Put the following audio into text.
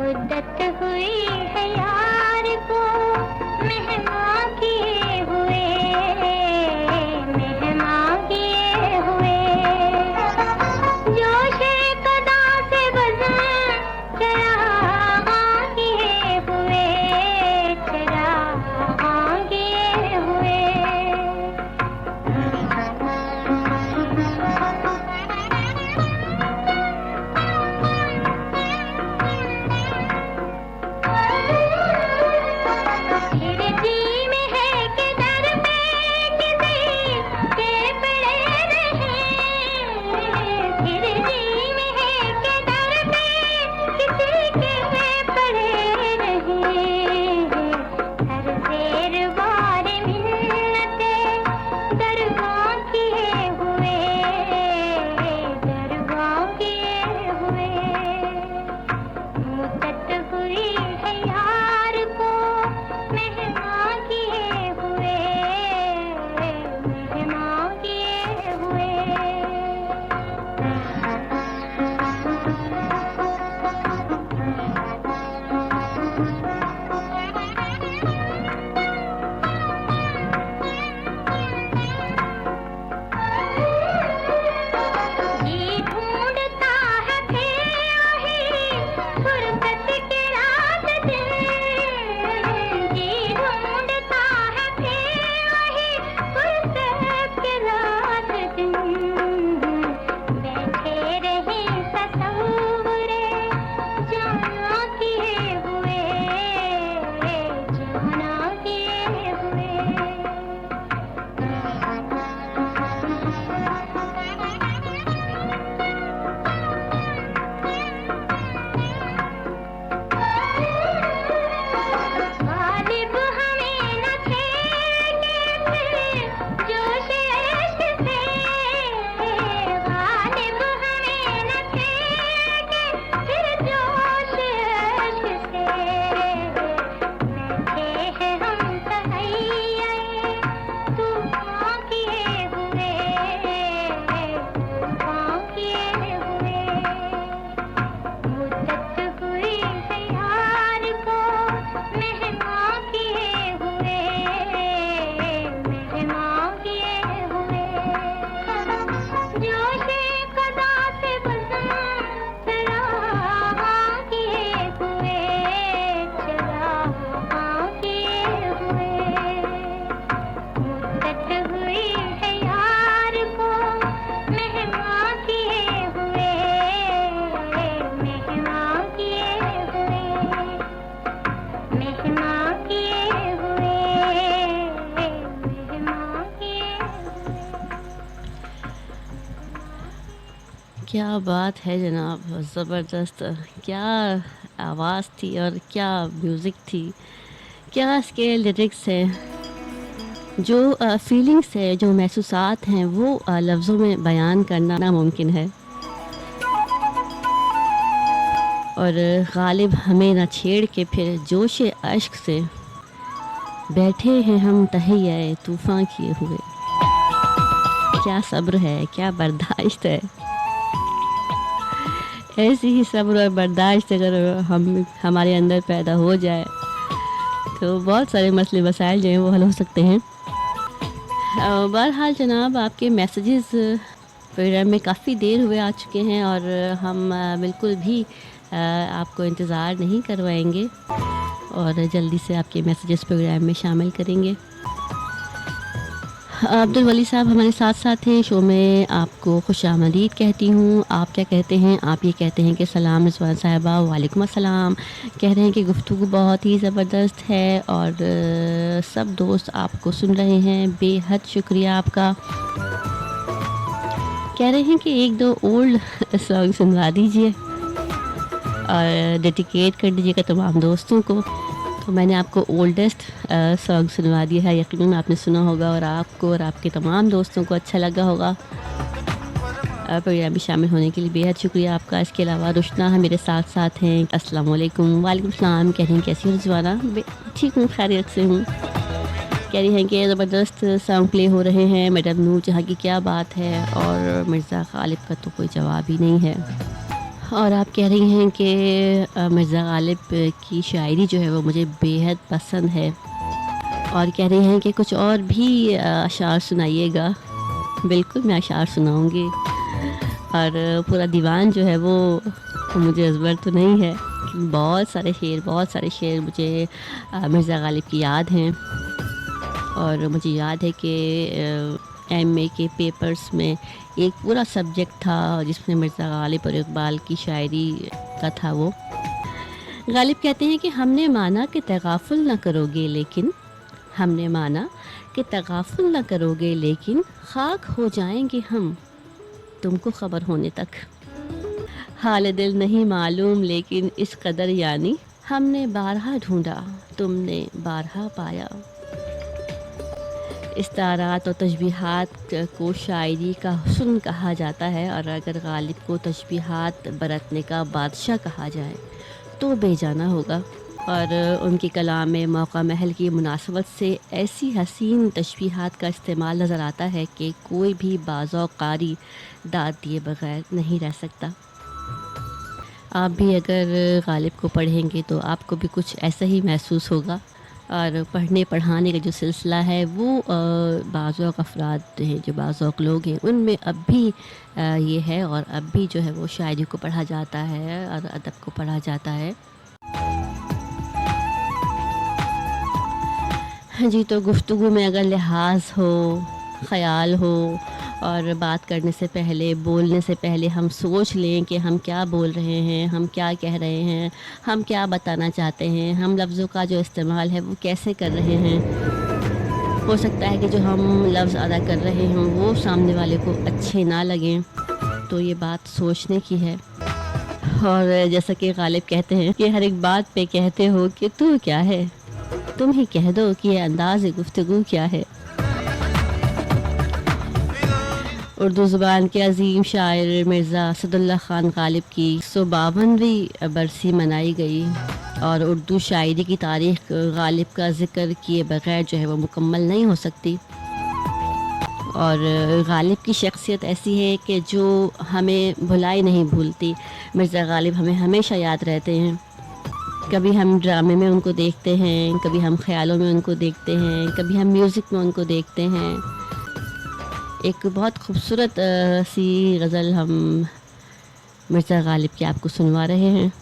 मुद्दत हुई है यार को मेहमां किए हुए, मेहमां किए हुए। जोशे कदा से बज़म चरागां किए हुए, चरागां किए हुए। मेरे जी में है कि दर पे किसी के पड़े रहें, मेरे जी में है कि दर पे किसी के पड़े रहें। हर शेर बार मिन्नते दरगाह किए हुए, दरगाह किए हुए। मुद्दत हुई है यार को मेहमां किए हुए, मेहमां किए हुए। जी ढूंढता है फिर फुर्सत के रात दिन, जी ढूंढता है फिर फुर्सत के रात दिन। बैठे रहे तसव्वुरे जाना किए हुए, जाना किए हुए। गालिब हमें न छेड़े फिर जोश इश्क से, गालिब हमें न छेड़े फिर जोश इश्क से। बैठे हैं हम तहैये तूफान किए हुए, तूफान किए हुए। मुद्दत हुई है यार को मेहमां किए हुए, मेहमां किए हुए। जोशे कदा से बज़म चरागां किए हुए, चरागां किए हुए। मुद्दत हुई है यार को मेहमां किए हुए, मेहमां किए हुए, मेहमां किए हुए, मेहमां किए हुए। क्या बात है जनाब, ज़बरदस्त। क्या आवाज़ थी और क्या म्यूज़िक थी, क्या इसके लिरिक्स हैं। जो फीलिंग्स है, जो महसूसात हैं, वो लफ्ज़ों में बयान करना नामुमकिन है। और गालिब हमें न छेड़ के फिर जोश अश्क से बैठे हैं हम तहैये तूफ़ान किए हुए। क्या सब्र है, क्या बर्दाश्त है। ऐसी ही सब्र और बर्दाश्त अगर हमारे अंदर पैदा हो जाए तो बहुत सारे मसले मसाइल जो हैं वो हल हो सकते हैं। बहरहाल जनाब, आपके मैसेजेस प्रोग्राम में काफ़ी देर हुए आ चुके हैं और हम बिल्कुल भी आपको इंतज़ार नहीं करवाएंगे और जल्दी से आपके मैसेजेस प्रोग्राम में शामिल करेंगे। अब्दुल वली साहब हमारे साथ साथ हैं शो में, आपको खुशामदीद कहती हूँ। आप क्या कहते हैं? आप ये कहते हैं कि सलाम रिजवान साहिबा। वालेकुम अस्सलाम। कह रहे हैं कि गुफ्तगू बहुत ही ज़बरदस्त है और सब दोस्त आपको सुन रहे हैं, बेहद शुक्रिया आपका। कह रहे हैं कि एक दो ओल्ड सॉन्ग सुनवा दीजिए और डेडिकेट कर दीजिएगा तमाम दोस्तों को। तो मैंने आपको ओल्डेस्ट सॉन्ग सुनवा दिया है, यकीनन आपने सुना होगा और आपको और आपके तमाम दोस्तों को अच्छा लगा होगा। प्रोग्राम में शामिल होने के लिए बेहद शुक्रिया आपका। इसके अलावा रुशना मेरे साथ साथ हैं। अस्सलाम वालेकुम। वालेकुम सलाम। कह रही हैं कैसी हो रिजवाना? ठीक हूँ, खैरियत से हूँ। कह रही हैं कि ज़बरदस्त सॉन्ग प्ले हो रहे हैं मैडम नूर जहाँ की, क्या बात है। और मिर्ज़ा गालिब का तो कोई जवाब ही नहीं है। और आप कह रही हैं कि मिर्ज़ा ग़ालिब की शायरी जो है वो मुझे बेहद पसंद है और कह रही हैं कि कुछ और भी अशार सुनाइएगा। बिल्कुल, मैं अशार सुनाऊँगी और पूरा दीवान जो है वो मुझे अज़बर तो नहीं है। बहुत सारे शेर मुझे मिर्ज़ा ग़ालिब की याद हैं और मुझे याद है कि एमए के पेपर्स में एक पूरा सब्जेक्ट था जिसमें मिर्ज़ा ग़ालिब और इक़बाल की शायरी का था वो। ग़ालिब कहते हैं कि हमने माना कि तग़ाफ़ुल न करोगे लेकिन हमने माना कि तग़ाफ़ुल न करोगे लेकिन ख़ाक हो जाएंगे हम तुमको ख़बर होने तक। हाल दिल नहीं मालूम लेकिन इस कदर यानी हमने बारहा ढूंढा तुमने बारहा पाया। इस्तारात और तशबीहात को शायरी का हुस्न कहा जाता है और अगर ग़ालिब को तशबीहात बरतने का बादशाह कहा जाए तो बेजाना होगा। और उनके कलाम में मौका महल की मुनासबत से ऐसी हसीन तशबीहात का इस्तेमाल नज़र आता है कि कोई भी बाज़ौक़ क़ारी दाद दिए बग़ैर नहीं रह सकता। आप भी अगर ग़ालिब को पढ़ेंगे तो आपको भी कुछ ऐसा ही महसूस होगा। और पढ़ने पढ़ाने का जो सिलसिला है वो बाज़ौक़ अफ़राद हैं, जो बाज़ौक़ लोग हैं, उनमें अब भी ये है और अब भी जो है वो शायरी को पढ़ा जाता है और अदब को पढ़ा जाता है। हाँ जी, तो गुफ्तगू में अगर लिहाज़ हो, ख़याल हो और बात करने से पहले, बोलने से पहले हम सोच लें कि हम क्या बोल रहे हैं, हम क्या कह रहे हैं, हम क्या बताना चाहते हैं, हम लफ्ज़ों का जो इस्तेमाल है वो कैसे कर रहे हैं। हो सकता है कि जो हम लफ्ज़ अदा कर रहे हों वो सामने वाले को अच्छे ना लगें, तो ये बात सोचने की है। और जैसा कि ग़ालिब कहते हैं कि हर एक बात पे कहते हो कि तू क्या है, तुम ही कह दो कि ये अंदाज़ गुफ्तगू क्या है। उर्दू ज़ुबान के अज़ीम शायर मिर्ज़ा असदुल्लाह ख़ान ग़ालिब की 152वीं बरसी मनाई गई और उर्दू शायरी की तारीख़ ग़ालिब का ज़िक्र किए बग़ैर जो है वो मुकम्मल नहीं हो सकती। और ग़ालिब की शख्सियत ऐसी है कि जो हमें भुलाए नहीं भूलती। मिर्ज़ा ग़ालिब हमें हमेशा याद रहते हैं। कभी हम ड्रामे में उनको देखते हैं, कभी हम ख़यालों में उनको देखते हैं, कभी हम म्यूज़िक में उनको देखते हैं। एक बहुत खूबसूरत सी गज़ल हम मिर्ज़ा ग़ालिब की आपको सुनवा रहे हैं।